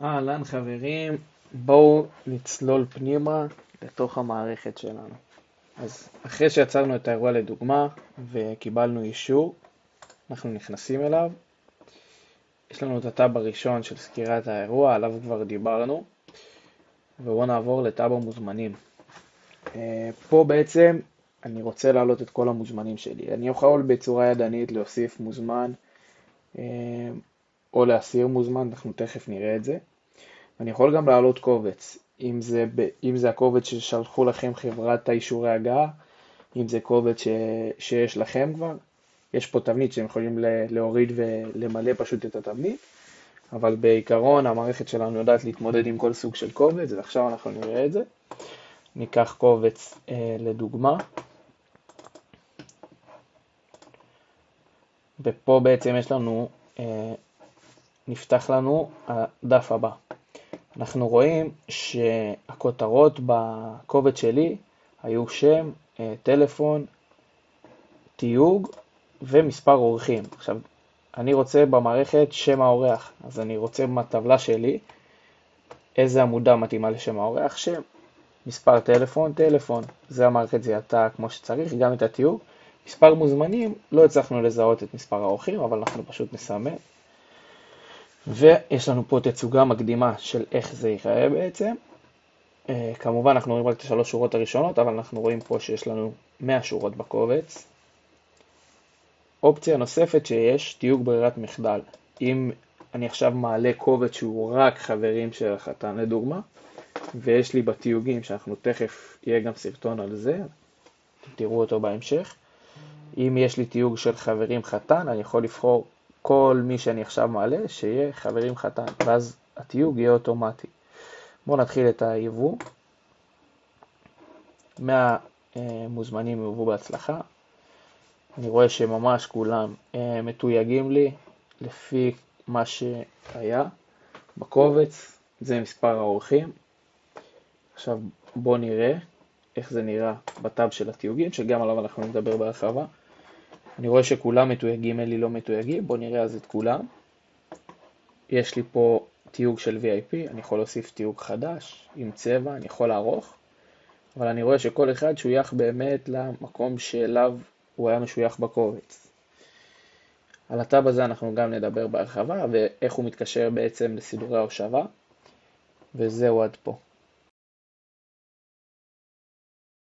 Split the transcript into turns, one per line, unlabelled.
אהלן חברים, בואו נצלול פנימה לתוך המערכת שלנו. אז אחרי שיצרנו את האירוע לדוגמה וקיבלנו אישור, אנחנו נכנסים אליו. יש לנו את הטאב הראשון של סקירת האירוע, עליו כבר דיברנו, ובואו נעבור לטאב המוזמנים. פה בעצם אני רוצה להעלות את כל המוזמנים שלי. אני יכול בצורה ידנית להוסיף מוזמן או להסיר מוזמן, אנחנו תכף נראה את זה. אני יכול גם להעלות קובץ, אם זה הקובץ ששלחו לכם חברת האישורי הגעה, אם זה קובץ שיש לכם כבר, יש פה תבנית שהם יכולים להוריד ולמלא פשוט את התבנית, אבל בעיקרון המערכת שלנו יודעת להתמודד עם כל סוג של קובץ, ועכשיו אנחנו נראה את זה. ניקח קובץ לדוגמה, ופה בעצם יש לנו, נפתח לנו הדף הבא. אנחנו רואים שהכותרות בקובץ שלי היו שם, טלפון, תיוג ומספר אורחים. עכשיו, אני רוצה במערכת שם האורח, אז אני רוצה בטבלה שלי איזה עמודה מתאימה לשם האורח, שם, מספר טלפון, טלפון. זה המערכת זיהתה כמו שצריך, גם את התיוג. מספר מוזמנים, לא הצלחנו לזהות את מספר האורחים, אבל אנחנו פשוט נסמן. ויש לנו פה תצוגה מקדימה של איך זה ייראה בעצם. כמובן אנחנו רואים רק את 3 שורות הראשונות, אבל אנחנו רואים פה שיש לנו 100 שורות בקובץ. אופציה נוספת שיש, תיוג ברירת מחדל. אם אני עכשיו מעלה קובץ שהוא רק חברים של החתן לדוגמה, ויש לי בתיוגים שאנחנו תכף יהיה גם סרטון על זה, תראו אותו בהמשך. אם יש לי תיוג של חברים חתן, אני יכול לבחור כל מי שאני עכשיו מעלה שיהיה חברים חתן, ואז התיוג יהיה אוטומטי. בואו נתחיל את היבוא. 100 מוזמנים יובאו בהצלחה. אני רואה שממש כולם מתויגים לי לפי מה שהיה בקובץ. זה מספר האורחים. עכשיו בואו נראה איך זה נראה בטאב של התיוגים, שגם עליו אנחנו נדבר בהרחבה. אני רואה שכולם מתויגים, אלי לא מתויגים. בואו נראה אז את כולם. יש לי פה תיוג של VIP, אני יכול להוסיף תיוג חדש עם צבע, אני יכול לערוך, אבל אני רואה שכל אחד שוייך באמת למקום שאליו הוא היה משוייך בקובץ. על הטאב הזה אנחנו גם נדבר בהרחבה, ואיך הוא מתקשר בעצם לסידורי ההושבה, וזהו עד פה.